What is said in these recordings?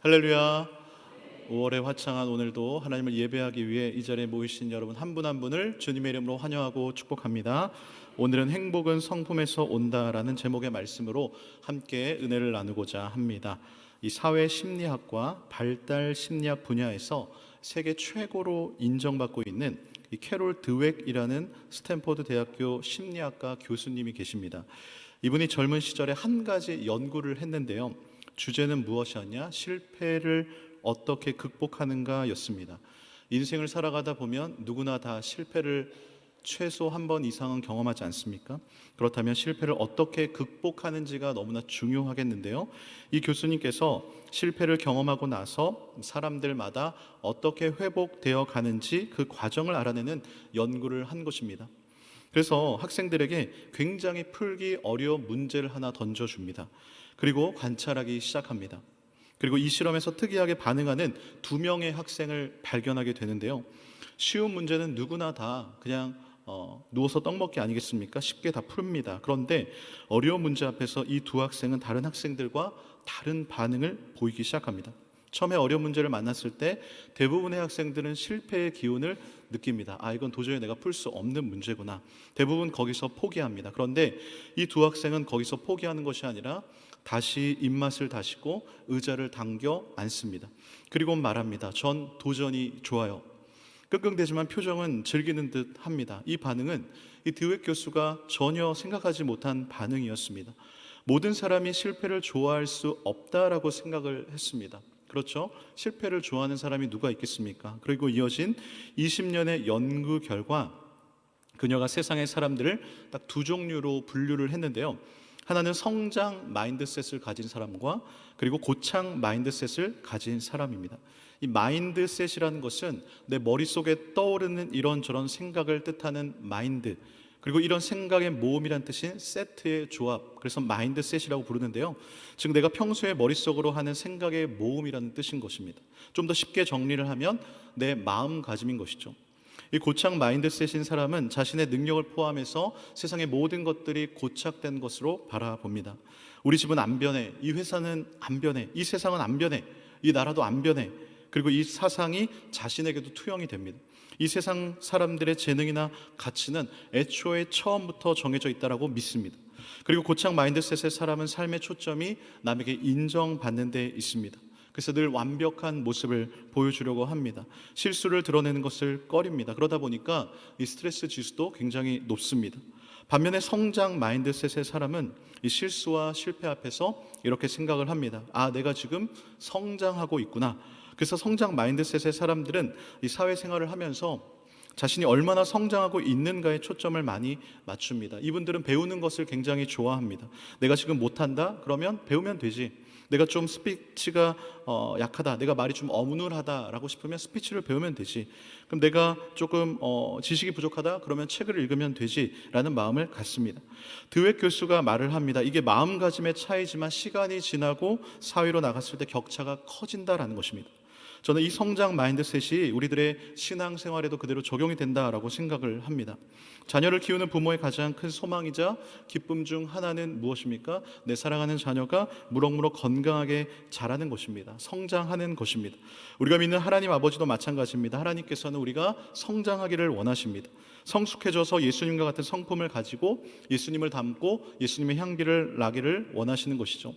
할렐루야. 5월의 화창한 오늘도 하나님을 예배하기 위해 이 자리에 모이신 여러분 한 분 한 분을 주님의 이름으로 환영하고 축복합니다. 오늘은 행복은 성품에서 온다라는 제목의 말씀으로 함께 은혜를 나누고자 합니다. 이 사회 심리학과 발달 심리학 분야에서 세계 최고로 인정받고 있는 이 캐롤 드웩이라는 스탠포드 대학교 심리학과 교수님이 계십니다. 이분이 젊은 시절에 한 가지 연구를 했는데요. 주제는 무엇이었냐? 실패를 어떻게 극복하는가 였습니다. 인생을 살아가다 보면 누구나 다 실패를 최소 한 번 이상은 경험하지 않습니까? 그렇다면 실패를 어떻게 극복하는지가 너무나 중요하겠는데요. 이 교수님께서 실패를 경험하고 나서 사람들마다 어떻게 회복되어 가는지 그 과정을 알아내는 연구를 한 것입니다. 그래서 학생들에게 굉장히 풀기 어려운 문제를 하나 던져줍니다. 그리고 관찰하기 시작합니다. 그리고 이 실험에서 특이하게 반응하는 2명의 학생을 발견하게 되는데요. 쉬운 문제는 누구나 다 그냥 누워서 떡 먹기 아니겠습니까? 쉽게 다 풉니다. 그런데 어려운 문제 앞에서 이 2학생은 다른 학생들과 다른 반응을 보이기 시작합니다. 처음에 어려운 문제를 만났을 때 대부분의 학생들은 실패의 기운을 느낍니다. 이건 도저히 내가 풀 수 없는 문제구나. 대부분 거기서 포기합니다. 그런데 이 2학생은 거기서 포기하는 것이 아니라 다시 입맛을 다시고 의자를 당겨 앉습니다. 그리고 말합니다. 전 도전이 좋아요. 끙끙대지만 표정은 즐기는 듯 합니다. 이 반응은 이 드웩 교수가 전혀 생각하지 못한 반응이었습니다. 모든 사람이 실패를 좋아할 수 없다라고 생각을 했습니다. 그렇죠? 실패를 좋아하는 사람이 누가 있겠습니까? 그리고 이어진 20년의 연구 결과 그녀가 세상의 사람들을 딱 2종류로 분류를 했는데요. 하나는 성장 마인드셋을 가진 사람과 그리고 고착 마인드셋을 가진 사람입니다. 이 마인드셋이라는 것은 내 머릿속에 떠오르는 이런저런 생각을 뜻하는 마인드, 그리고 이런 생각의 모음이란 뜻인 세트의 조합, 그래서 마인드셋이라고 부르는데요. 즉 내가 평소에 머릿속으로 하는 생각의 모음이라는 뜻인 것입니다. 좀 더 쉽게 정리를 하면 내 마음가짐인 것이죠. 이 고착 마인드셋인 사람은 자신의 능력을 포함해서 세상의 모든 것들이 고착된 것으로 바라봅니다. 우리 집은 안 변해, 이 회사는 안 변해, 이 세상은 안 변해, 이 나라도 안 변해, 그리고 이 사상이 자신에게도 투영이 됩니다. 이 세상 사람들의 재능이나 가치는 애초에 처음부터 정해져 있다고 믿습니다. 그리고 고착 마인드셋의 사람은 삶의 초점이 남에게 인정받는 데 있습니다. 그래서 늘 완벽한 모습을 보여주려고 합니다. 실수를 드러내는 것을 꺼립니다. 그러다 보니까 이 스트레스 지수도 굉장히 높습니다. 반면에 성장 마인드셋의 사람은 이 실수와 실패 앞에서 이렇게 생각을 합니다. 내가 지금 성장하고 있구나. 그래서 성장 마인드셋의 사람들은 이 사회생활을 하면서 자신이 얼마나 성장하고 있는가에 초점을 많이 맞춥니다. 이분들은 배우는 것을 굉장히 좋아합니다. 내가 지금 못한다? 그러면 배우면 되지. 내가 좀 스피치가 약하다, 내가 말이 좀 어눌하다라고 싶으면 스피치를 배우면 되지. 그럼 내가 조금 지식이 부족하다? 그러면 책을 읽으면 되지라는 마음을 갖습니다. 드웩 교수가 말을 합니다. 이게 마음가짐의 차이지만 시간이 지나고 사회로 나갔을 때 격차가 커진다라는 것입니다. 저는 이 성장 마인드셋이 우리들의 신앙생활에도 그대로 적용이 된다라고 생각을 합니다. 자녀를 키우는 부모의 가장 큰 소망이자 기쁨 중 하나는 무엇입니까? 내 사랑하는 자녀가 무럭무럭 건강하게 자라는 것입니다. 성장하는 것입니다. 우리가 믿는 하나님 아버지도 마찬가지입니다. 하나님께서는 우리가 성장하기를 원하십니다. 성숙해져서 예수님과 같은 성품을 가지고 예수님을 닮고 예수님의 향기를 나기를 원하시는 것이죠.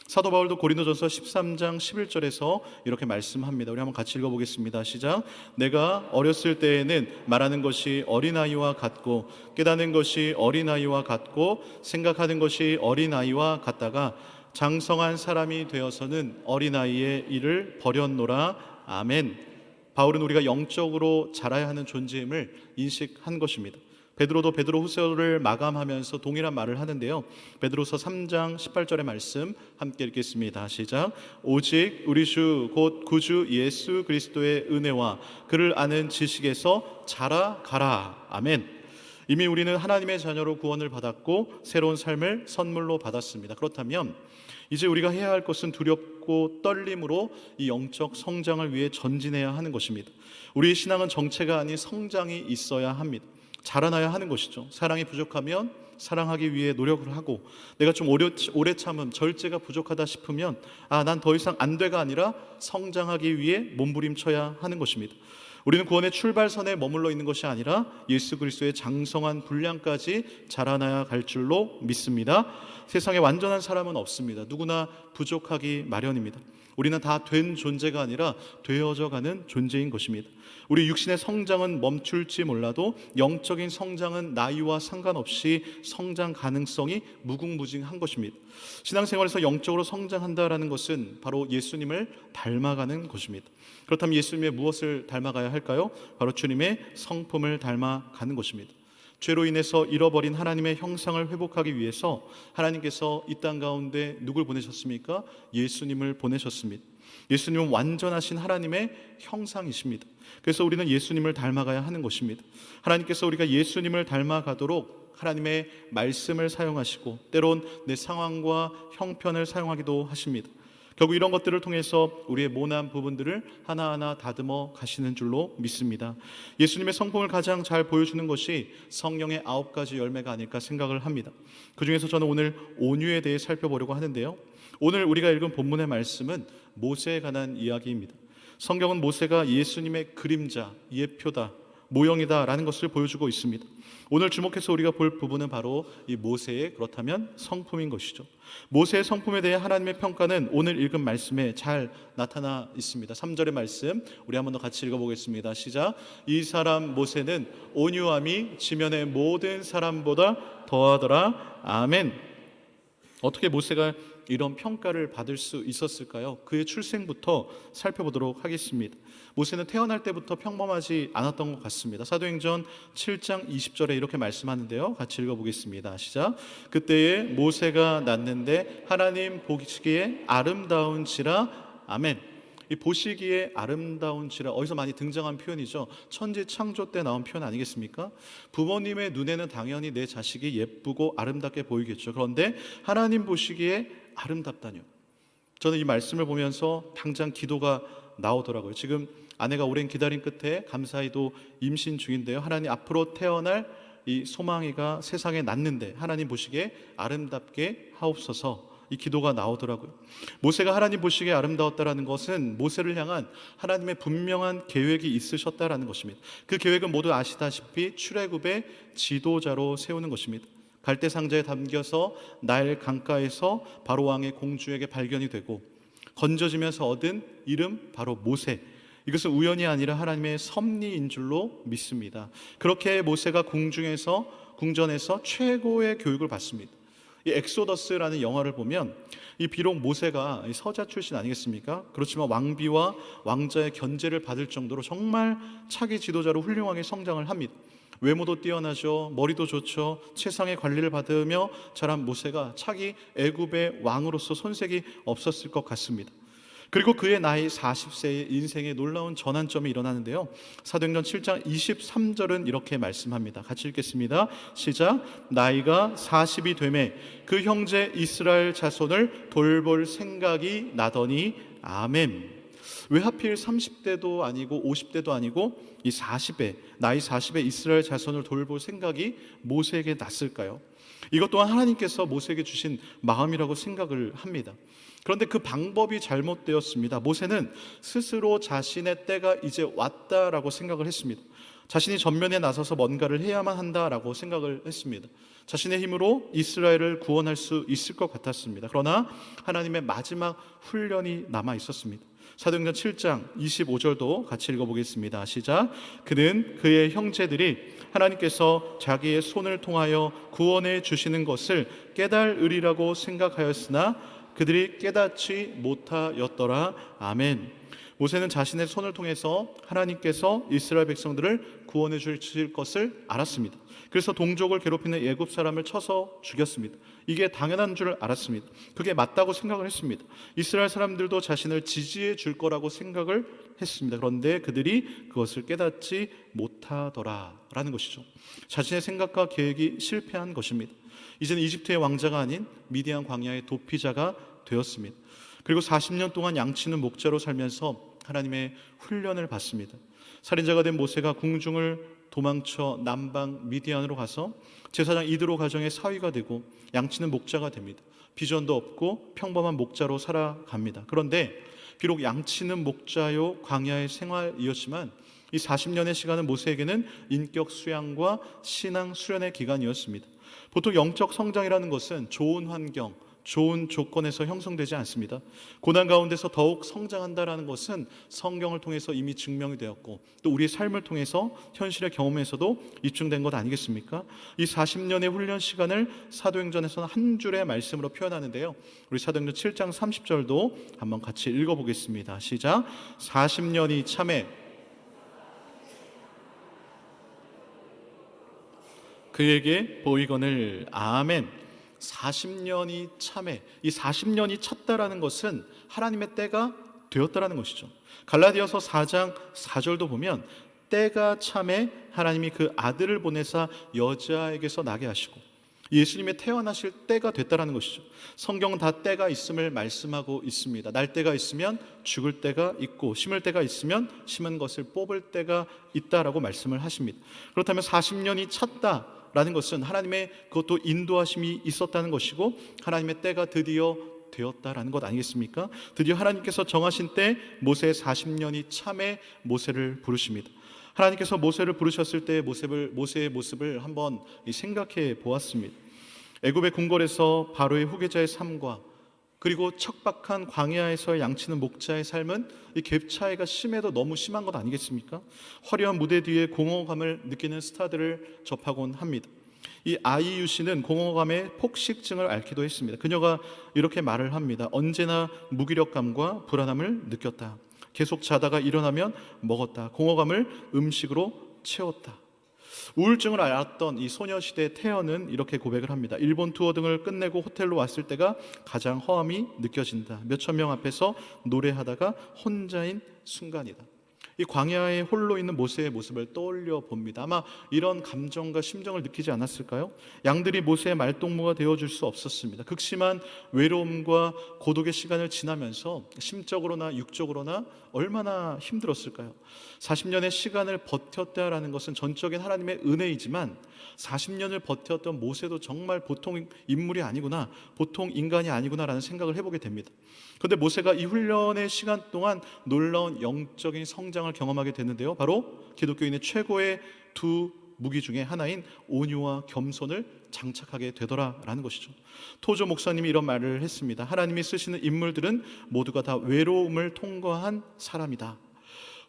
사도 바울도 고린도전서 13장 11절에서 이렇게 말씀합니다. 우리 한번 같이 읽어보겠습니다. 시작. 내가 어렸을 때에는 말하는 것이 어린아이와 같고 깨닫는 것이 어린아이와 같고 생각하는 것이 어린아이와 같다가 장성한 사람이 되어서는 어린아이의 일을 버렸노라. 아멘. 바울은 우리가 영적으로 자라야 하는 존재임을 인식한 것입니다. 베드로도 베드로후서를 마감하면서 동일한 말을 하는데요. 베드로서 3장 18절의 말씀 함께 읽겠습니다. 시작. 오직 우리 주 곧 구주 예수 그리스도의 은혜와 그를 아는 지식에서 자라가라. 아멘. 이미 우리는 하나님의 자녀로 구원을 받았고 새로운 삶을 선물로 받았습니다. 그렇다면 이제 우리가 해야 할 것은 두렵고 떨림으로 이 영적 성장을 위해 전진해야 하는 것입니다. 우리의 신앙은 정체가 아닌 성장이 있어야 합니다. 자라나야 하는 것이죠. 사랑이 부족하면 사랑하기 위해 노력을 하고, 내가 좀 오래 참음, 절제가 부족하다 싶으면 난 더 이상 안 돼가 아니라 성장하기 위해 몸부림쳐야 하는 것입니다. 우리는 구원의 출발선에 머물러 있는 것이 아니라 예수 그리스도의 장성한 분량까지 자라나야 갈 줄로 믿습니다. 세상에 완전한 사람은 없습니다. 누구나 부족하기 마련입니다. 우리는 다 된 존재가 아니라 되어져 가는 존재인 것입니다. 우리 육신의 성장은 멈출지 몰라도 영적인 성장은 나이와 상관없이 성장 가능성이 무궁무진한 것입니다. 신앙생활에서 영적으로 성장한다라는 것은 바로 예수님을 닮아가는 것입니다. 그렇다면 예수님의 무엇을 닮아가야 할까요? 바로 주님의 성품을 닮아가는 것입니다. 죄로 인해서 잃어버린 하나님의 형상을 회복하기 위해서 하나님께서 이 땅 가운데 누굴 보내셨습니까? 예수님을 보내셨습니다. 예수님은 완전하신 하나님의 형상이십니다. 그래서 우리는 예수님을 닮아가야 하는 것입니다. 하나님께서 우리가 예수님을 닮아가도록 하나님의 말씀을 사용하시고, 때론 내 상황과 형편을 사용하기도 하십니다. 결국 이런 것들을 통해서 우리의 모난 부분들을 하나하나 다듬어 가시는 줄로 믿습니다. 예수님의 성품을 가장 잘 보여주는 것이 성령의 9가지 열매가 아닐까 생각을 합니다. 그 중에서 저는 오늘 온유에 대해 살펴보려고 하는데요, 오늘 우리가 읽은 본문의 말씀은 모세에 관한 이야기입니다. 성경은 모세가 예수님의 그림자, 예표다, 모형이다 라는 것을 보여주고 있습니다. 오늘 주목해서 우리가 볼 부분은 바로 이 모세의, 그렇다면 성품인 것이죠. 모세의 성품에 대해 하나님의 평가는 오늘 읽은 말씀에 잘 나타나 있습니다. 3절의 말씀 우리 한번 더 같이 읽어보겠습니다. 시작. 이 사람 모세는 온유함이 지면의 모든 사람보다 더하더라. 아멘. 어떻게 모세가 이런 평가를 받을 수 있었을까요? 그의 출생부터 살펴보도록 하겠습니다. 모세는 태어날 때부터 평범하지 않았던 것 같습니다. 사도행전 7장 20절에 이렇게 말씀하는데요, 같이 읽어보겠습니다. 시작. 그때에 모세가 낳는데 하나님 보시기에 아름다운지라. 아멘. 이 보시기에 아름다운지라, 어디서 많이 등장한 표현이죠. 천지 창조 때 나온 표현 아니겠습니까? 부모님의 눈에는 당연히 내 자식이 예쁘고 아름답게 보이겠죠. 그런데 하나님 보시기에 아름답다뇨. 저는 이 말씀을 보면서 당장 기도가 나오더라고요. 지금 아내가 오랜 기다림 끝에 감사히도 임신 중인데요, 하나님 앞으로 태어날 이 소망이가 세상에 났는데 하나님 보시기에 아름답게 하옵소서, 이 기도가 나오더라고요. 모세가 하나님 보시기에 아름다웠다라는 것은 모세를 향한 하나님의 분명한 계획이 있으셨다라는 것입니다. 그 계획은 모두 아시다시피 출애굽의 지도자로 세우는 것입니다. 갈대 상자에 담겨서 나일 강가에서 바로 왕의 공주에게 발견이 되고 건져지면서 얻은 이름 바로 모세, 이것은 우연이 아니라 하나님의 섭리인 줄로 믿습니다. 그렇게 모세가 궁전에서 최고의 교육을 받습니다. 이 엑소더스라는 영화를 보면 이 비록 모세가 서자 출신 아니겠습니까? 그렇지만 왕비와 왕자의 견제를 받을 정도로 정말 차기 지도자로 훌륭하게 성장을 합니다. 외모도 뛰어나죠. 머리도 좋죠. 최상의 관리를 받으며 자란 모세가 차기 애굽의 왕으로서 손색이 없었을 것 같습니다. 그리고 그의 나이 40세의 인생의 놀라운 전환점이 일어나는데요, 사도행전 7장 23절은 이렇게 말씀합니다. 같이 읽겠습니다. 시작. 나이가 40이 되매 그 형제 이스라엘 자손을 돌볼 생각이 나더니. 아멘. 왜 하필 30대도 아니고 50대도 아니고 이 40에, 나이 40에 이스라엘 자손을 돌볼 생각이 모세에게 났을까요? 이것 또한 하나님께서 모세에게 주신 마음이라고 생각을 합니다. 그런데 그 방법이 잘못되었습니다. 모세는 스스로 자신의 때가 이제 왔다라고 생각을 했습니다. 자신이 전면에 나서서 뭔가를 해야만 한다라고 생각을 했습니다. 자신의 힘으로 이스라엘을 구원할 수 있을 것 같았습니다. 그러나 하나님의 마지막 훈련이 남아 있었습니다. 사도행전 7장 25절도 같이 읽어보겠습니다. 시작. 그는 그의 형제들이 하나님께서 자기의 손을 통하여 구원해 주시는 것을 깨달으리라고 생각하였으나 그들이 깨닫지 못하였더라. 아멘. 모세는 자신의 손을 통해서 하나님께서 이스라엘 백성들을 구원해 주실 것을 알았습니다. 그래서 동족을 괴롭히는 애굽 사람을 쳐서 죽였습니다. 이게 당연한 줄 알았습니다. 그게 맞다고 생각을 했습니다. 이스라엘 사람들도 자신을 지지해 줄 거라고 생각을 했습니다. 그런데 그들이 그것을 깨닫지 못하더라라는 것이죠. 자신의 생각과 계획이 실패한 것입니다. 이제는 이집트의 왕자가 아닌 미디안 광야의 도피자가 되었습니다. 그리고 40년 동안 양치는 목자로 살면서 하나님의 훈련을 받습니다. 살인자가 된 모세가 궁중을 도망쳐 남방 미디안으로 가서 제사장 이드로 가정의 사위가 되고 양치는 목자가 됩니다. 비전도 없고 평범한 목자로 살아갑니다. 그런데 비록 양치는 목자요 광야의 생활이었지만 이 40년의 시간은 모세에게는 인격 수양과 신앙 수련의 기간이었습니다. 보통 영적 성장이라는 것은 좋은 환경, 좋은 조건에서 형성되지 않습니다. 고난 가운데서 더욱 성장한다라는 것은 성경을 통해서 이미 증명이 되었고 또 우리의 삶을 통해서 현실의 경험에서도 입증된 것 아니겠습니까? 이 40년의 훈련 시간을 사도행전에서는 한 줄의 말씀으로 표현하는데요. 우리 사도행전 7장 30절도 한번 같이 읽어보겠습니다. 시작. 40년이 참에 그에게 보이거늘. 아멘. 40년이 참에, 이 40년이 찼다라는 것은 하나님의 때가 되었다라는 것이죠. 갈라디아서 4장 4절도 보면 때가 참에 하나님이 그 아들을 보내사 여자에게서 나게 하시고 예수님의 태어나실 때가 됐다라는 것이죠. 성경은 다 때가 있음을 말씀하고 있습니다. 날 때가 있으면 죽을 때가 있고 심을 때가 있으면 심은 것을 뽑을 때가 있다라고 말씀을 하십니다. 그렇다면 40년이 찼다라는 것은 하나님의 그것도 인도하심이 있었다는 것이고 하나님의 때가 드디어 되었다라는 것 아니겠습니까? 드디어 하나님께서 정하신 때 모세의 40년이 참에 모세를 부르십니다. 하나님께서 모세를 부르셨을 때 모세의 모습을 한번 생각해 보았습니다. 애굽의 궁궐에서 바로의 후계자의 삶과 그리고 척박한 광야에서 양치는 목자의 삶은 이 갭 차이가 심해도 너무 심한 것 아니겠습니까? 화려한 무대 뒤에 공허감을 느끼는 스타들을 접하곤 합니다. 이 아이유 씨는 공허감의 폭식증을 앓기도 했습니다. 그녀가 이렇게 말을 합니다. 언제나 무기력감과 불안함을 느꼈다. 계속 자다가 일어나면 먹었다. 공허감을 음식으로 채웠다. 우울증을 앓았던 이 소녀시대 태연은 이렇게 고백을 합니다. 일본 투어 등을 끝내고 호텔로 왔을 때가 가장 허함이 느껴진다. 몇천 명 앞에서 노래하다가 혼자인 순간이다. 이 광야에 홀로 있는 모세의 모습을 떠올려 봅니다. 아마 이런 감정과 심정을 느끼지 않았을까요? 양들이 모세의 말동무가 되어줄 수 없었습니다. 극심한 외로움과 고독의 시간을 지나면서 심적으로나 육적으로나 얼마나 힘들었을까요? 40년의 시간을 버텼다라는 것은 전적인 하나님의 은혜이지만 40년을 버텼던 모세도 정말 보통 인물이 아니구나, 보통 인간이 아니구나라는 생각을 해보게 됩니다. 그런데 모세가 이 훈련의 시간 동안 놀라운 영적인 성장을 경험하게 됐는데요, 바로 기독교인의 최고의 두 무기 중에 하나인 온유와 겸손을 장착하게 되더라라는 것이죠. 토조 목사님이 이런 말을 했습니다. 하나님이 쓰시는 인물들은 모두가 다 외로움을 통과한 사람이다.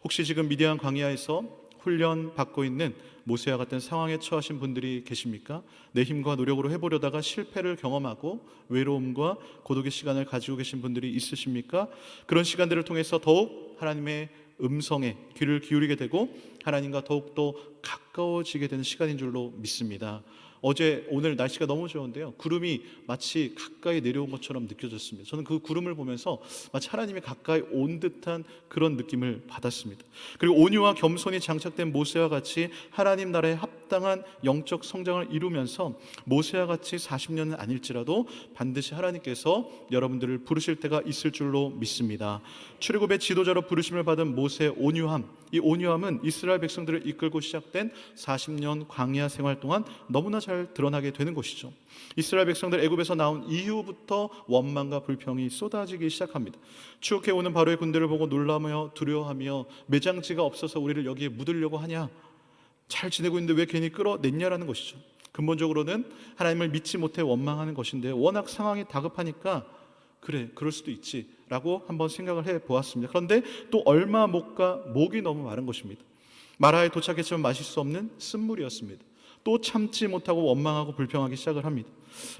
혹시 지금 미디안 광야에서 훈련 받고 있는 모세와 같은 상황에 처하신 분들이 계십니까? 내 힘과 노력으로 해보려다가 실패를 경험하고 외로움과 고독의 시간을 가지고 계신 분들이 있으십니까? 그런 시간들을 통해서 더욱 하나님의 음성에 귀를 기울이게 되고 하나님과 더욱더 가까워지게 되는 시간인 줄로 믿습니다. 오늘 날씨가 너무 좋은데요, 구름이 마치 가까이 내려온 것처럼 느껴졌습니다. 저는 그 구름을 보면서 마치 하나님이 가까이 온 듯한 그런 느낌을 받았습니다. 그리고 온유와 겸손이 장착된 모세와 같이 하나님 나라에 합당한 영적 성장을 이루면서 모세와 같이 40년은 아닐지라도 반드시 하나님께서 여러분들을 부르실 때가 있을 줄로 믿습니다. 출애굽의 지도자로 부르심을 받은 모세의 온유함, 이 온유함은 이스라엘 백성들을 이끌고 시작된 40년 광야 생활 동안 너무나 잘 드러나게 되는 것이죠. 이스라엘 백성들 애굽에서 나온 이후부터 원망과 불평이 쏟아지기 시작합니다. 추격해오는 바로의 군대를 보고 놀라며 두려워하며 매장지가 없어서 우리를 여기에 묻으려고 하냐, 잘 지내고 있는데 왜 괜히 끌어냈냐라는 것이죠. 근본적으로는 하나님을 믿지 못해 원망하는 것인데 워낙 상황이 다급하니까 그래, 그럴 수도 있지 라고 한번 생각을 해보았습니다. 그런데 또 얼마 못 가 목이 너무 마른 것입니다. 마라에 도착했지만 마실 수 없는 쓴물이었습니다. 또 참지 못하고 원망하고 불평하기 시작을 합니다.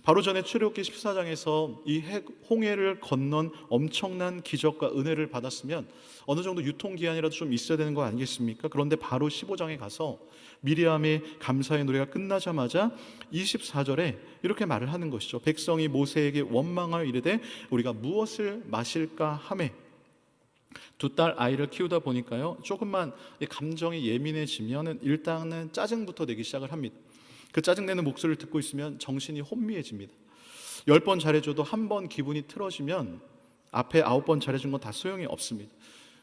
바로 전에 출애굽기 14장에서 이 홍해를 건넌 엄청난 기적과 은혜를 받았으면 어느 정도 유통기한이라도 좀 있어야 되는 거 아니겠습니까? 그런데 바로 15장에 가서 미리암의 감사의 노래가 끝나자마자 24절에 이렇게 말을 하는 것이죠. 백성이 모세에게 원망하여 이르되 우리가 무엇을 마실까 하매, 두 딸 아이를 키우다 보니까요, 조금만 감정이 예민해지면 일단은 짜증부터 내기 시작을 합니다. 그 짜증내는 목소리를 듣고 있으면 정신이 혼미해집니다. 10번 잘해줘도 한 번 기분이 틀어지면 앞에 9번 잘해준 건 다 소용이 없습니다.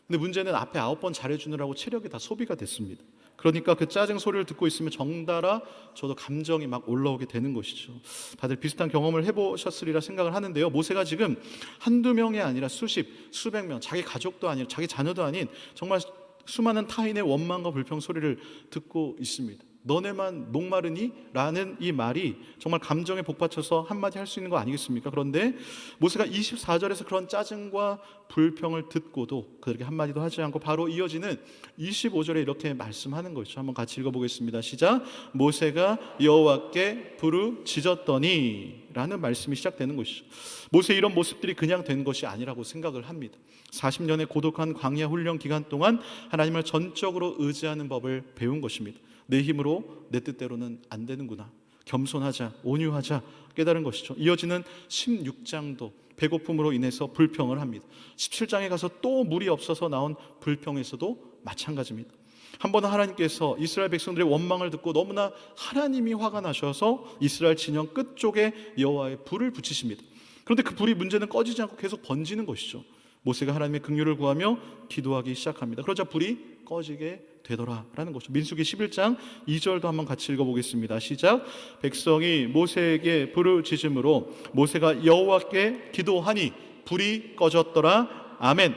근데 문제는 앞에 9번 잘해주느라고 체력이 다 소비가 됐습니다. 그러니까 그 짜증 소리를 듣고 있으면 정달아 저도 감정이 막 올라오게 되는 것이죠. 다들 비슷한 경험을 해보셨으리라 생각을 하는데요. 모세가 지금 한두 명이 아니라 수백 명, 자기 가족도 아니라 자기 자녀도 아닌 정말 수많은 타인의 원망과 불평 소리를 듣고 있습니다. 너네만 목마르니? 라는 이 말이 정말 감정에 복받쳐서 한마디 할 수 있는 거 아니겠습니까? 그런데 모세가 24절에서 그런 짜증과 불평을 듣고도 그들에게 한마디도 하지 않고 바로 이어지는 25절에 이렇게 말씀하는 것이죠. 한번 같이 읽어보겠습니다. 시작. 모세가 여호와께 부르짖었더니 라는 말씀이 시작되는 것이죠. 모세의 이런 모습들이 그냥 된 것이 아니라고 생각을 합니다. 40년의 고독한 광야 훈련 기간 동안 하나님을 전적으로 의지하는 법을 배운 것입니다. 내 힘으로 내 뜻대로는 안 되는구나. 겸손하자, 온유하자 깨달은 것이죠. 이어지는 16장도 배고픔으로 인해서 불평을 합니다. 17장에 가서 또 물이 없어서 나온 불평에서도 마찬가지입니다. 한 번은 하나님께서 이스라엘 백성들의 원망을 듣고 너무나 하나님이 화가 나셔서 이스라엘 진영 끝쪽에 여호와의 불을 붙이십니다. 그런데 그 불이 문제는 꺼지지 않고 계속 번지는 것이죠. 모세가 하나님의 긍휼을 구하며 기도하기 시작합니다. 그러자 불이 꺼지게 되더라라는 것이죠. 민수기 11장 2절도 한번 같이 읽어보겠습니다. 시작. 백성이 모세에게 부르짖음으로 모세가 여호와께 기도하니 불이 꺼졌더라. 아멘.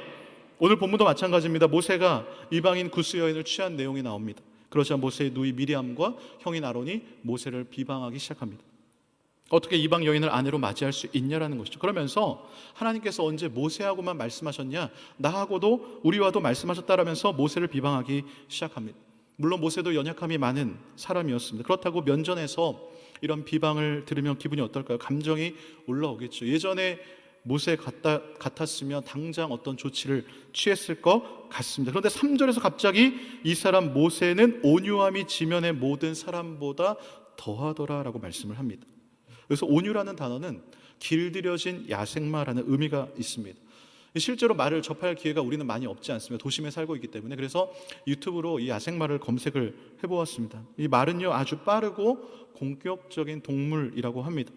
오늘 본문도 마찬가지입니다. 모세가 이방인 구스 여인을 취한 내용이 나옵니다. 그러자 모세의 누이 미리암과 형인 아론이 모세를 비방하기 시작합니다. 어떻게 이방 여인을 아내로 맞이할 수 있냐라는 것이죠. 그러면서 하나님께서 언제 모세하고만 말씀하셨냐, 나하고도 우리와도 말씀하셨다라면서 모세를 비방하기 시작합니다. 물론 모세도 연약함이 많은 사람이었습니다. 그렇다고 면전에서 이런 비방을 들으면 기분이 어떨까요? 감정이 올라오겠죠. 예전에 모세 같았으면 당장 어떤 조치를 취했을 것 같습니다. 그런데 3절에서 갑자기 이 사람 모세는 온유함이 지면의 모든 사람보다 더하더라라고 말씀을 합니다. 그래서 온유라는 단어는 길들여진 야생마라는 의미가 있습니다. 실제로 말을 접할 기회가 우리는 많이 없지 않습니다. 도심에 살고 있기 때문에. 그래서 유튜브로 이 야생마를 검색을 해보았습니다. 이 말은요 아주 빠르고 공격적인 동물이라고 합니다.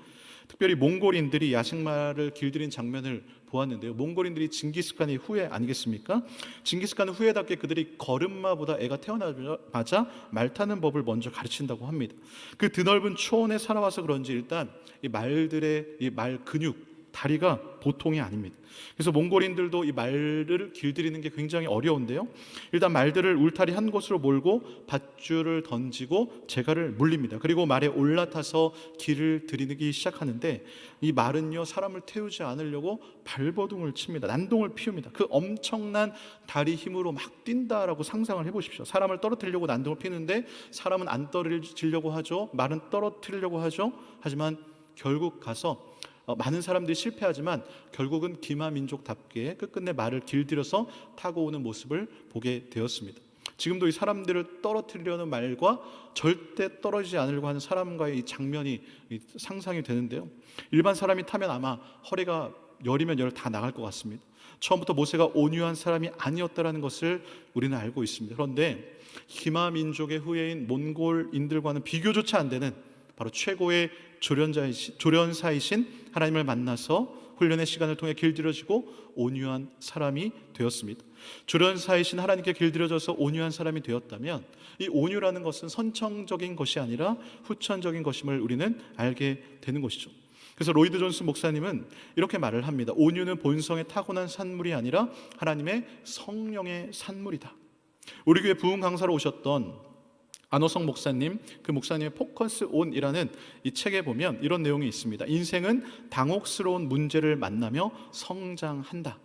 특별히 몽골인들이 야생마를 길들인 장면을 보았는데요. 몽골인들이 징기스칸의 후예 아니겠습니까? 징기스칸은 후예답게 그들이 걸음마보다 애가 태어나자마자 말 타는 법을 먼저 가르친다고 합니다. 그 드넓은 초원에 살아와서 그런지 일단 이 말들의 이 말 근육 다리가 보통이 아닙니다. 그래서 몽골인들도 이 말을 길들이는 게 굉장히 어려운데요. 일단 말들을 울타리 한 곳으로 몰고 밧줄을 던지고 재갈을 물립니다. 그리고 말에 올라타서 길을 들이기 시작하는데 이 말은요 사람을 태우지 않으려고 발버둥을 칩니다. 난동을 피웁니다. 그 엄청난 다리 힘으로 막 뛴다라고 상상을 해보십시오. 사람을 떨어뜨리려고 난동을 피우는데 사람은 안 떨어지려고 하죠. 말은 떨어뜨리려고 하죠. 하지만 결국 가서 많은 사람들이 실패하지만 결국은 기마민족답게 끝끝내 말을 길들여서 타고 오는 모습을 보게 되었습니다. 지금도 이 사람들을 떨어뜨리려는 말과 절대 떨어지지 않으려고 하는 사람과의 이 장면이 상상이 되는데요. 일반 사람이 타면 아마 허리가 열이면 열 다 나갈 것 같습니다. 처음부터 모세가 온유한 사람이 아니었다라는 것을 우리는 알고 있습니다. 그런데 기마민족의 후예인 몽골인들과는 비교조차 안 되는 바로 최고의 조련사이신 하나님을 만나서 훈련의 시간을 통해 길들여지고 온유한 사람이 되었습니다. 조련사이신 하나님께 길들여져서 온유한 사람이 되었다면 이 온유라는 것은 선천적인 것이 아니라 후천적인 것임을 우리는 알게 되는 것이죠. 그래서 로이드 존스 목사님은 이렇게 말을 합니다. 온유는 본성의 타고난 산물이 아니라 하나님의 성령의 산물이다. 우리 교회 부흥 강사로 오셨던 안호성 목사님, 그 목사님의 포커스 온이라는 이 책에 보면 이런 내용이 있습니다. 인생은 당혹스러운 문제를 만나며 성장한다.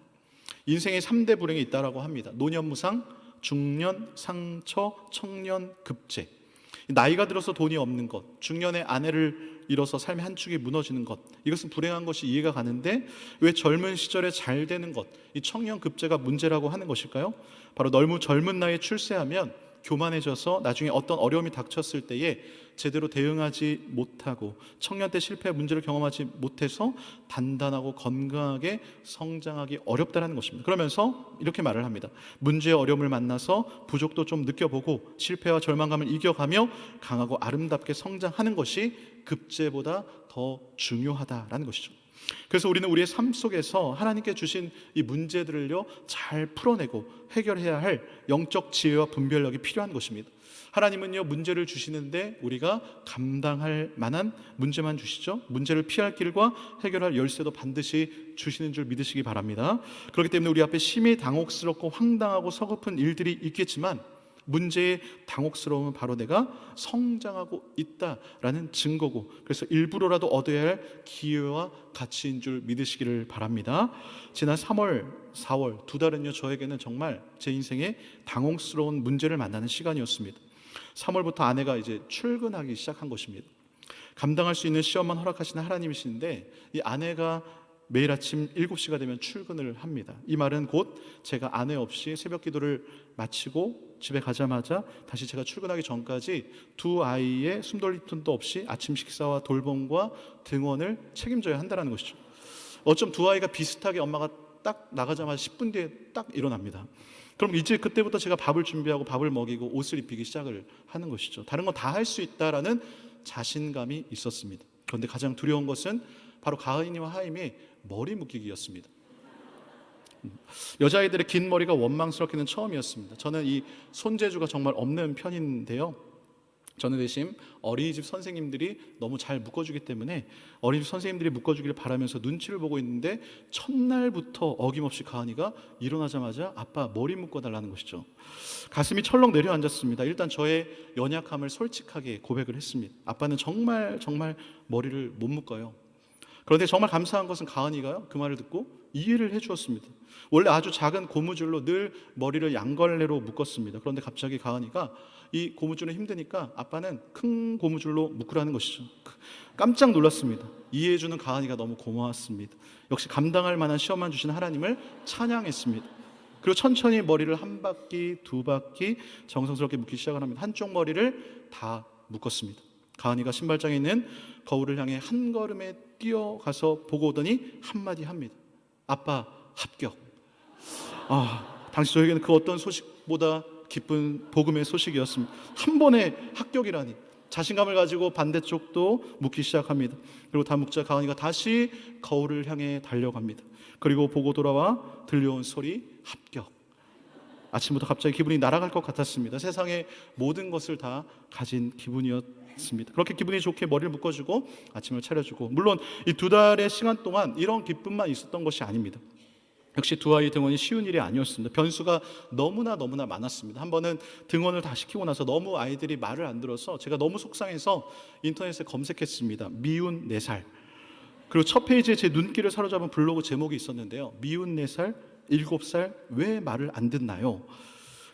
인생의 3대 불행이 있다라고 합니다. 노년무상, 중년, 상처, 청년, 급제. 나이가 들어서 돈이 없는 것, 중년에 아내를 잃어서 삶의 한 축이 무너지는 것, 이것은 불행한 것이 이해가 가는데 왜 젊은 시절에 잘 되는 것, 이 청년 급제가 문제라고 하는 것일까요? 바로 너무 젊은 나이에 출세하면 교만해져서 나중에 어떤 어려움이 닥쳤을 때에 제대로 대응하지 못하고 청년 때 실패의 문제를 경험하지 못해서 단단하고 건강하게 성장하기 어렵다는 것입니다. 그러면서 이렇게 말을 합니다. 문제의 어려움을 만나서 부족도 좀 느껴보고 실패와 절망감을 이겨가며 강하고 아름답게 성장하는 것이 급제보다 더 중요하다라는 것이죠. 그래서 우리는 우리의 삶 속에서 하나님께 주신 이 문제들을요 잘 풀어내고 해결해야 할 영적 지혜와 분별력이 필요한 것입니다. 하나님은요 문제를 주시는데 우리가 감당할 만한 문제만 주시죠. 문제를 피할 길과 해결할 열쇠도 반드시 주시는 줄 믿으시기 바랍니다. 그렇기 때문에 우리 앞에 심히 당혹스럽고 황당하고 서글픈 일들이 있겠지만 문제의 당혹스러움은 바로 내가 성장하고 있다라는 증거고, 그래서 일부러라도 얻어야 할 기회와 가치인 줄 믿으시기를 바랍니다. 지난 3월, 4월 두 달은요 저에게는 정말 제 인생에 당혹스러운 문제를 만나는 시간이었습니다. 3월부터 아내가 이제 출근하기 시작한 것입니다. 감당할 수 있는 시험만 허락하시는 하나님이신데 이 아내가 매일 아침 7시가 되면 출근을 합니다. 이 말은 곧 제가 아내 없이 새벽 기도를 마치고 집에 가자마자 다시 제가 출근하기 전까지 두 아이의 숨돌릴 틈도 없이 아침 식사와 돌봄과 등원을 책임져야 한다는 것이죠. 어쩜 두 아이가 비슷하게 엄마가 딱 나가자마자 10분 뒤에 딱 일어납니다. 그럼 이제 그때부터 제가 밥을 준비하고 밥을 먹이고 옷을 입히기 시작을 하는 것이죠. 다른 건 다 할 수 있다라는 자신감이 있었습니다. 그런데 가장 두려운 것은 바로 가은이와 하임의 머리 묶이기였습니다. 여자아이들의 긴 머리가 원망스럽기는 처음이었습니다. 저는 이 손재주가 정말 없는 편인데요, 저는 대신 어린이집 선생님들이 너무 잘 묶어주기 때문에 어린이집 선생님들이 묶어주기를 바라면서 눈치를 보고 있는데 첫날부터 어김없이 가은이가 일어나자마자 아빠 머리 묶어달라는 것이죠. 가슴이 철렁 내려앉았습니다. 일단 저의 연약함을 솔직하게 고백을 했습니다. 아빠는 정말 머리를 못 묶어요. 그런데 정말 감사한 것은 가은이가요 그 말을 듣고 이해를 해주었습니다. 원래 아주 작은 고무줄로 늘 머리를 양걸레로 묶었습니다. 그런데 갑자기 가은이가 이 고무줄은 힘드니까 아빠는 큰 고무줄로 묶으라는 것이죠. 깜짝 놀랐습니다. 이해해주는 가은이가 너무 고마웠습니다. 역시 감당할 만한 시험만 주신 하나님을 찬양했습니다. 그리고 천천히 머리를 한 바퀴 두 바퀴 정성스럽게 묶기 시작을 합니다. 한쪽 머리를 다 묶었습니다. 가은이가 신발장에 있는 거울을 향해 한 걸음에 뛰어가서 보고 오더니 한마디 합니다. 아빠 합격. 당시 저에게는 그 어떤 소식보다 기쁜 복음의 소식이었습니다. 한 번에 합격이라니. 자신감을 가지고 반대쪽도 묶기 시작합니다. 그리고 다 묶자 가은이가 다시 거울을 향해 달려갑니다. 그리고 보고 돌아와 들려온 소리 합격. 아침부터 갑자기 기분이 날아갈 것 같았습니다. 세상의 모든 것을 다 가진 기분이었습니다. 그렇게 기분이 좋게 머리를 묶어주고 아침을 차려주고, 물론 이 두 달의 시간 동안 이런 기쁨만 있었던 것이 아닙니다. 역시 두 아이 등원이 쉬운 일이 아니었습니다. 변수가 너무나 많았습니다. 한 번은 등원을 다 시키고 나서 너무 아이들이 말을 안 들어서 제가 너무 속상해서 인터넷에 검색했습니다. 미운 4살. 그리고 첫 페이지에 제 눈길을 사로잡은 블로그 제목이 있었는데요. 미운 4살, 7살 왜 말을 안 듣나요?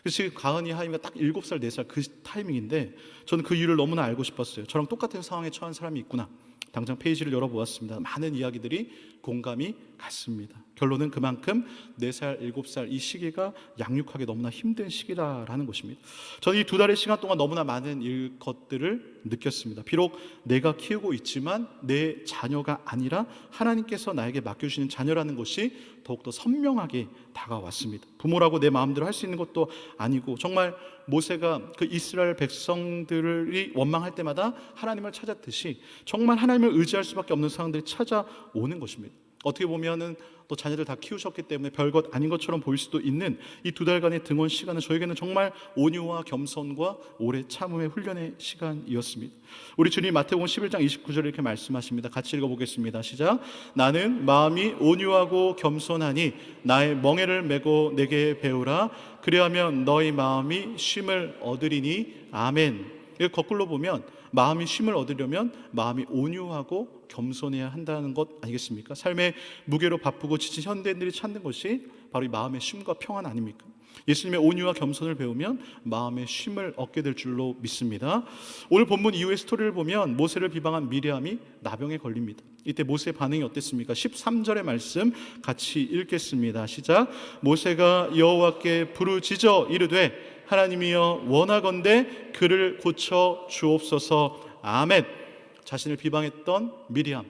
그래서 지금 가은이 하임이가 딱 7살, 4살 그 타이밍인데 저는 그 이유를 너무나 알고 싶었어요. 저랑 똑같은 상황에 처한 사람이 있구나. 당장 페이지를 열어보았습니다. 많은 이야기들이 공감이 갔습니다. 결론은 그만큼 4살, 7살 이 시기가 양육하기 너무나 힘든 시기다라는 것입니다. 저는 이 두 달의 시간 동안 너무나 많은 것들을 느꼈습니다. 비록 내가 키우고 있지만 내 자녀가 아니라 하나님께서 나에게 맡겨주시는 자녀라는 것이 더욱더 선명하게 다가왔습니다. 부모라고 내 마음대로 할 수 있는 것도 아니고, 정말 모세가 그 이스라엘 백성들이 원망할 때마다 하나님을 찾았듯이 정말 하나님을 의지할 수밖에 없는 상황들이 찾아오는 것입니다. 어떻게 보면은 또 자녀들 다 키우셨기 때문에 별것 아닌 것처럼 보일 수도 있는 이 두 달간의 등원 시간은 저에게는 정말 온유와 겸손과 오래 참음의 훈련의 시간이었습니다. 우리 주님 마태복음 11장 29절에 이렇게 말씀하십니다. 같이 읽어보겠습니다. 시작. 나는 마음이 온유하고 겸손하니 나의 멍에를 메고 내게 배우라. 그리하면 너희 마음이 쉼을 얻으리니. 아멘. 이거 거꾸로 보면 마음이 쉼을 얻으려면 마음이 온유하고 겸손해야 한다는 것 아니겠습니까? 삶의 무게로 바쁘고 지친 현대인들이 찾는 것이 바로 이 마음의 쉼과 평안 아닙니까? 예수님의 온유와 겸손을 배우면 마음의 쉼을 얻게 될 줄로 믿습니다. 오늘 본문 이후의 스토리를 보면 모세를 비방한 미리암이 나병에 걸립니다. 이때 모세의 반응이 어땠습니까? 13절의 말씀 같이 읽겠습니다. 시작. 모세가 여호와께 부르짖어 이르되 하나님이여 원하건대 그를 고쳐 주옵소서. 아멘. 자신을 비방했던 미리암,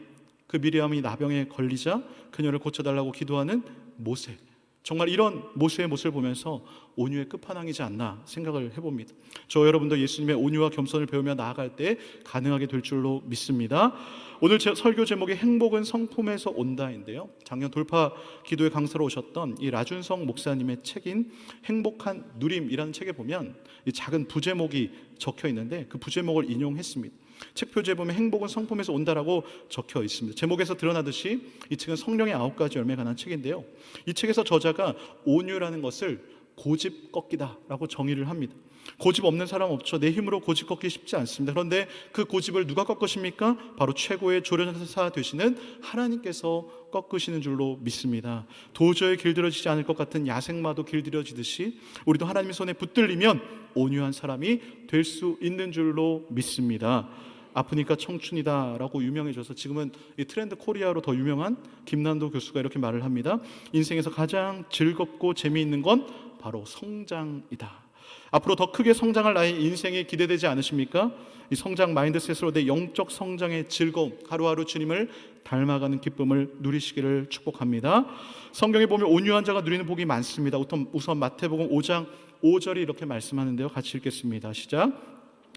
그 미리암이 나병에 걸리자 그녀를 고쳐달라고 기도하는 모세. 정말 이런 모세의 모습을 보면서 온유의 끝판왕이지 않나 생각을 해봅니다. 저 여러분도 예수님의 온유와 겸손을 배우며 나아갈 때 가능하게 될 줄로 믿습니다. 오늘 설교 제목이 행복은 성품에서 온다인데요, 작년 돌파 기도회 강사로 오셨던 이 라준성 목사님의 책인 행복한 누림이라는 책에 보면 이 작은 부제목이 적혀 있는데 그 부제목을 인용했습니다. 책 표지에 보면 행복은 성품에서 온다라고 적혀 있습니다. 제목에서 드러나듯이 이 책은 성령의 9가지 열매에 관한 책인데요, 이 책에서 저자가 온유라는 것을 고집 꺾기다라고 정의를 합니다. 고집 없는 사람 없죠. 내 힘으로 고집 꺾기 쉽지 않습니다. 그런데 그 고집을 누가 꺾으십니까? 바로 최고의 조련사 되시는 하나님께서 꺾으시는 줄로 믿습니다. 도저히 길들여지지 않을 것 같은 야생마도 길들여지듯이 우리도 하나님의 손에 붙들리면 온유한 사람이 될 수 있는 줄로 믿습니다. 아프니까 청춘이다 라고 유명해져서 지금은 이 트렌드 코리아로 더 유명한 김난도 교수가 이렇게 말을 합니다. 인생에서 가장 즐겁고 재미있는 건 바로 성장이다. 앞으로 더 크게 성장할 나의 인생이 기대되지 않으십니까? 이 성장 마인드셋으로 내 영적 성장의 즐거움, 하루하루 주님을 닮아가는 기쁨을 누리시기를 축복합니다. 성경에 보면 온유한 자가 누리는 복이 많습니다. 우선 마태복음 5장 5절이 이렇게 말씀하는데요, 같이 읽겠습니다. 시작.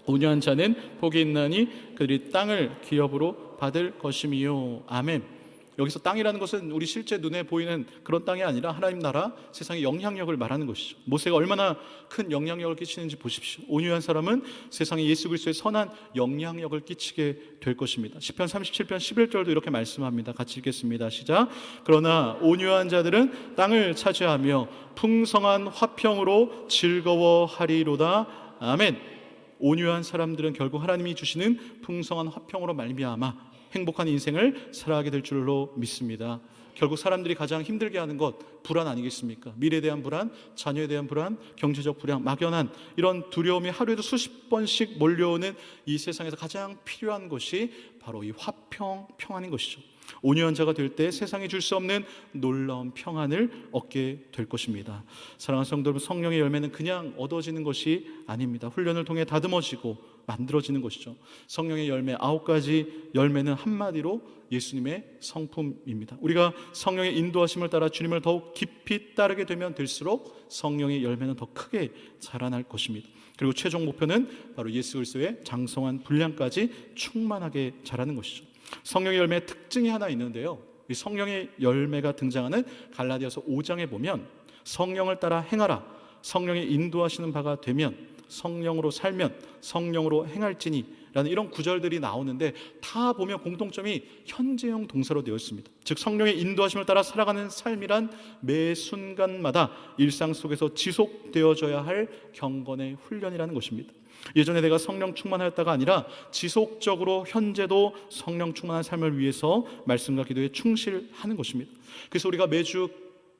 온유한 자는 복이 있나니 그들이 땅을 기업으로 받을 것임이요. 아멘. 여기서 땅이라는 것은 우리 실제 눈에 보이는 그런 땅이 아니라 하나님 나라, 세상의 영향력을 말하는 것이죠. 모세가 얼마나 큰 영향력을 끼치는지 보십시오. 온유한 사람은 세상에 예수 그리스도의 선한 영향력을 끼치게 될 것입니다. 시편 37편 11절도 이렇게 말씀합니다. 같이 읽겠습니다. 시작. 그러나 온유한 자들은 땅을 차지하며 풍성한 화평으로 즐거워하리로다. 아멘. 온유한 사람들은 결국 하나님이 주시는 풍성한 화평으로 말미암아 행복한 인생을 살아가게 될 줄로 믿습니다. 결국 사람들이 가장 힘들게 하는 것, 불안 아니겠습니까? 미래에 대한 불안, 자녀에 대한 불안, 경제적 불안, 막연한 이런 두려움이 하루에도 수십 번씩 몰려오는 이 세상에서 가장 필요한 것이 바로 이 화평, 평안인 것이죠. 온유한 자가 될 때 세상이 줄 수 없는 놀라운 평안을 얻게 될 것입니다. 사랑하는 성도 여러분, 성령의 열매는 그냥 얻어지는 것이 아닙니다. 훈련을 통해 다듬어지고 만들어지는 것이죠. 성령의 열매 9가지 열매는 한마디로 예수님의 성품입니다. 우리가 성령의 인도하심을 따라 주님을 더욱 깊이 따르게 되면 될수록 성령의 열매는 더 크게 자라날 것입니다. 그리고 최종 목표는 바로 예수 그리스도의 장성한 분량까지 충만하게 자라는 것이죠. 성령의 열매의 특징이 하나 있는데요, 이 성령의 열매가 등장하는 갈라디아서 5장에 보면 성령을 따라 행하라, 성령의 인도하시는 바가 되면, 성령으로 살면, 성령으로 행할지니 라는 이런 구절들이 나오는데 다 보면 공통점이 현재형 동사로 되어 있습니다. 즉 성령의 인도하심을 따라 살아가는 삶이란 매 순간마다 일상 속에서 지속되어져야 할 경건의 훈련이라는 것입니다. 예전에 내가 성령 충만하였다가 아니라 지속적으로 현재도 성령 충만한 삶을 위해서 말씀과 기도에 충실하는 것입니다. 그래서 우리가 매주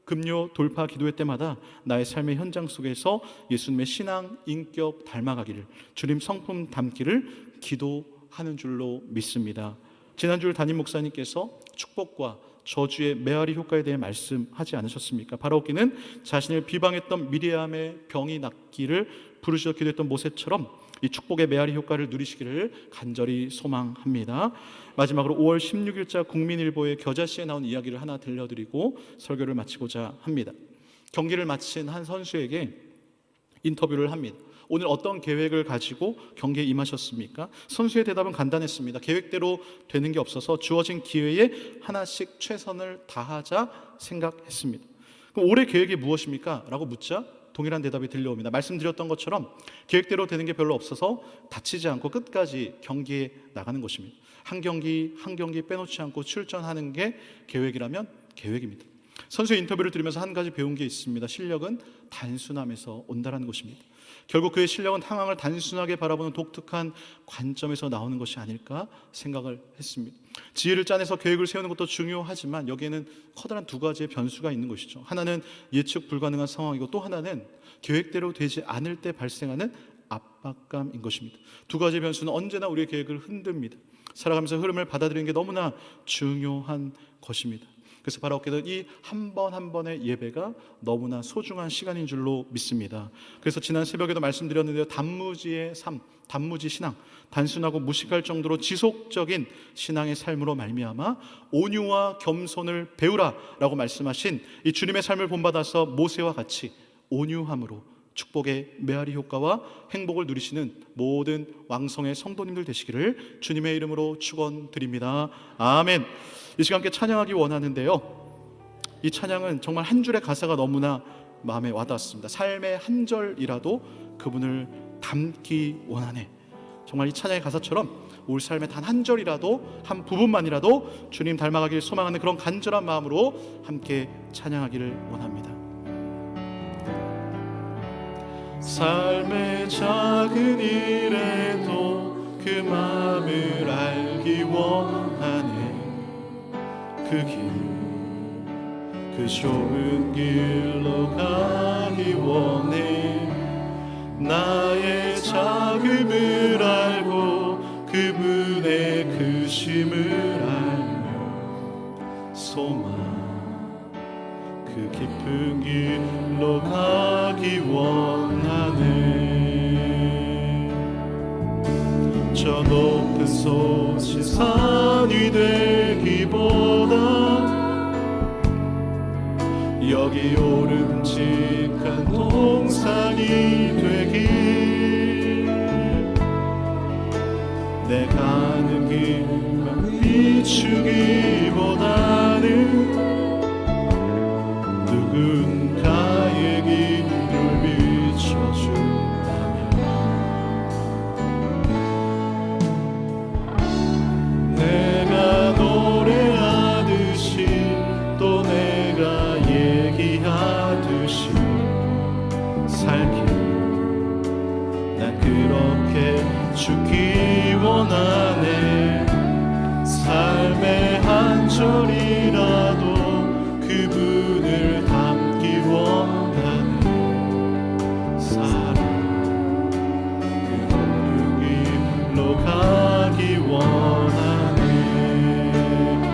금요 돌파 기도회 때마다 나의 삶의 현장 속에서 예수님의 신앙, 인격 닮아가기를, 주님 성품 담기를 기도하는 줄로 믿습니다. 지난주 담임 목사님께서 축복과 저주의 메아리 효과에 대해 말씀하지 않으셨습니까? 바라옵기는 자신을 비방했던 미리암의 병이 낫기를 부르짖어 기도했던 모세처럼 이 축복의 메아리 효과를 누리시기를 간절히 소망합니다. 마지막으로 5월 16일자 국민일보의 겨자씨에 나온 이야기를 하나 들려드리고 설교를 마치고자 합니다. 경기를 마친 한 선수에게 인터뷰를 합니다. 오늘 어떤 계획을 가지고 경기에 임하셨습니까? 선수의 대답은 간단했습니다. 계획대로 되는 게 없어서 주어진 기회에 하나씩 최선을 다하자 생각했습니다. 그럼 올해 계획이 무엇입니까? 라고 묻자 동일한 대답이 들려옵니다. 말씀드렸던 것처럼 계획대로 되는 게 별로 없어서 다치지 않고 끝까지 경기에 나가는 것입니다. 한 경기 한 경기 빼놓지 않고 출전하는 게 계획이라면 계획입니다. 선수의 인터뷰를 들으면서 한 가지 배운 게 있습니다. 실력은 단순함에서 온다는 것입니다. 결국 그의 실력은 상황을 단순하게 바라보는 독특한 관점에서 나오는 것이 아닐까 생각을 했습니다. 지혜를 짜내서 계획을 세우는 것도 중요하지만 여기에는 커다란 두 가지의 변수가 있는 것이죠. 하나는 예측 불가능한 상황이고 또 하나는 계획대로 되지 않을 때 발생하는 압박감인 것입니다. 두 가지의 변수는 언제나 우리의 계획을 흔듭니다. 살아가면서 흐름을 받아들이는 게 너무나 중요한 것입니다. 그래서 바라옵게도 이 한 번 한 번의 예배가 너무나 소중한 시간인 줄로 믿습니다. 그래서 지난 새벽에도 말씀드렸는데요, 단무지의 삶, 단무지 신앙, 단순하고 무식할 정도로 지속적인 신앙의 삶으로 말미암아 온유와 겸손을 배우라라고 말씀하신 이 주님의 삶을 본받아서 모세와 같이 온유함으로 축복의 메아리 효과와 행복을 누리시는 모든 왕성의 성도님들 되시기를 주님의 이름으로 축원드립니다. 아멘. 이 시간 함께 찬양하기 원하는데요, 이 찬양은 정말 한 줄의 가사가 너무나 마음에 와닿았습니다. 삶의 한 절이라도 그분을 담기 원하네. 정말 이 찬양의 가사처럼 우리 삶의 단 한 절이라도, 한 부분만이라도 주님 닮아가길 소망하는 그런 간절한 마음으로 함께 찬양하기를 원합니다. 삶의 작은 일에도 그 마음을 알기 원하네. 그 길, 그 좁은 길로 가기 원해. 나의 작음을 알고 그분의 크심을 알며 소망, 그 깊은 길로 가기 원하네. 저 높은 솟은 산이 되기보다 여기 오름직한 동산이 되길, 내 가는 길만 비추기보다는 누군가의 길을 비춰준다면 내가 노래하듯이 또 내가 얘기하듯이 살길, 난 그렇게 죽기 원하네. 삶의 한 절이라도 그분을 담기 원하네. 사랑, 그 높은 길로 가기 원하네.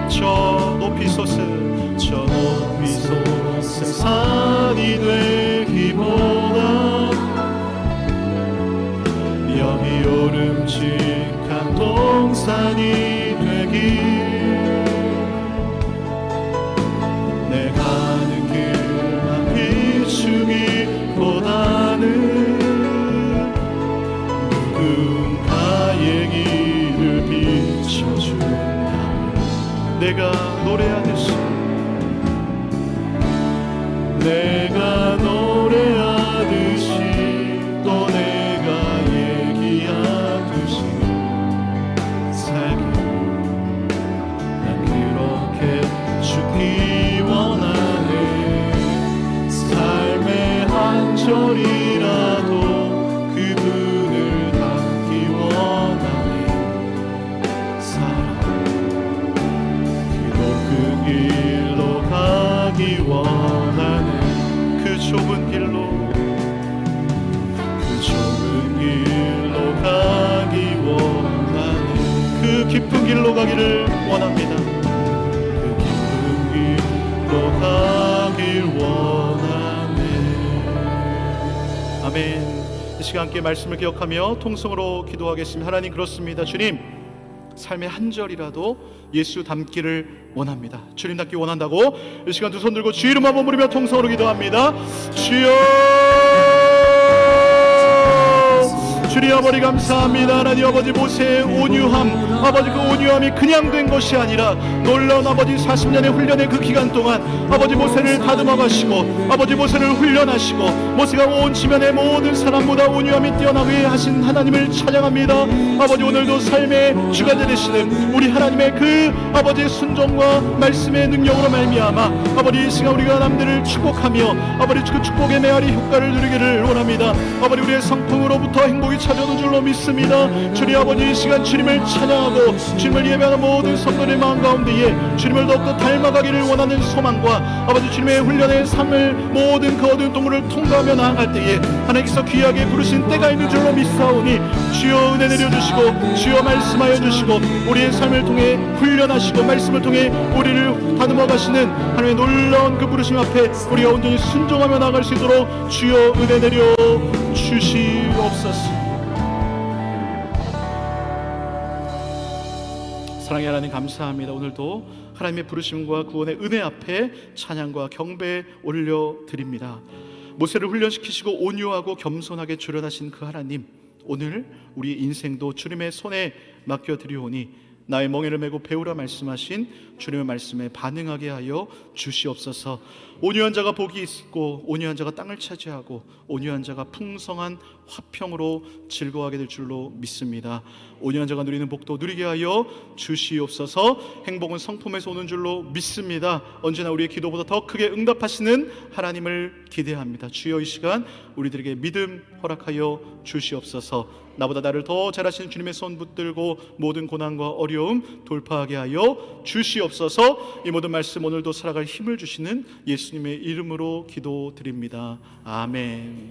저 높이 솟은 산이 되기보다 여기 오름직한 동산이 되길, 내 가는 길만 비추기보다는 누군가의 길을 비춰준다면 내가 노래하듯이, 내가 노래하듯이 또 내가 얘기하듯이 살길, 난 그렇게 죽기 원하네. 삶의 한 절이라도 그분을 담기 원하네. 사랑, 그 높은 길로 가기 원하네. 그 좁은 길로 가기 원하네. 그 깊은 길로 가기를 원합니다. 그 깊은 길로 가길 원하네. 아멘. 이 시간 함께 말씀을 기억하며 통성으로 기도하겠습니다. 하나님, 그렇습니다. 주님, 삶의 한 절이라도 예수 닮기를 원합니다. 주님 닮기 원한다고 이 시간 두 손 들고 주 이름 한번 부르며 통성으로 기도합니다. 주여, 주님 아버지 감사합니다. 하나님 아버지, 모세의 온유함, 아버지 그 온유함이 그냥 된 것이 아니라 놀라운 아버지 40년의 훈련의 그 기간 동안 아버지 모세를 다듬어 가시고 아버지 모세를 훈련하시고 모세가 온 지면의 모든 사람보다 온유함이 뛰어나게 하신 하나님을 찬양합니다. 아버지, 오늘도 삶의 주관자 되시는 우리 하나님의 그 아버지 순종과 말씀의 능력으로 말미암아 아버지 이 시간 우리가 남들을 축복하며 아버지 그 축복의 메아리 효과를 누리기를 원합니다. 아버지, 우리의 성품으로부터 행복이 찾아오는 줄로 믿습니다. 주님 아버지, 이 시간 주님을 찬양하고 주님을 예배하는 모든 성도의 마음 가운데에 주님을 더욱더 닮아가기를 원하는 소망과 아버지 주님의 훈련의 삶을 모든 그 어두운 동굴을 통과하며 나아갈 때에 하나님께서 귀하게 부르신 때가 있는 줄로 믿사오니 주여 은혜 내려주시고 주여 말씀하여 주시고 우리의 삶을 통해 훈련하시고 말씀을 통해 우리를 다듬어 가시는 하나님의 놀라운 그 부르심 앞에 우리가 온전히 순종하며 나아갈 수 있도록 주여 은혜 내려 주시옵소서. 사랑의 하나님 감사합니다. 오늘도 하나님의 부르심과 구원의 은혜 앞에 찬양과 경배 올려드립니다. 모세를 훈련시키시고 온유하고 겸손하게 조련하신 그 하나님, 오늘 우리 인생도 주님의 손에 맡겨드리오니 나의 멍에를 메고 배우라 말씀하신 주님의 말씀에 반응하게 하여 주시옵소서. 온유한 자가 복이 있고 온유한 자가 땅을 차지하고 온유한 자가 풍성한 화평으로 즐거워하게 될 줄로 믿습니다. 온유한 자가 누리는 복도 누리게 하여 주시옵소서. 행복은 성품에서 오는 줄로 믿습니다. 언제나 우리의 기도보다 더 크게 응답하시는 하나님을 기대합니다. 주여 이 시간 우리들에게 믿음 허락하여 주시옵소서. 나보다 나를 더 잘하시는 주님의 손 붙들고 모든 고난과 어려움 돌파하게 하여 주시옵소서. 이 모든 말씀 오늘도 살아갈 힘을 주시는 예수님의 이름으로 기도드립니다. 아멘.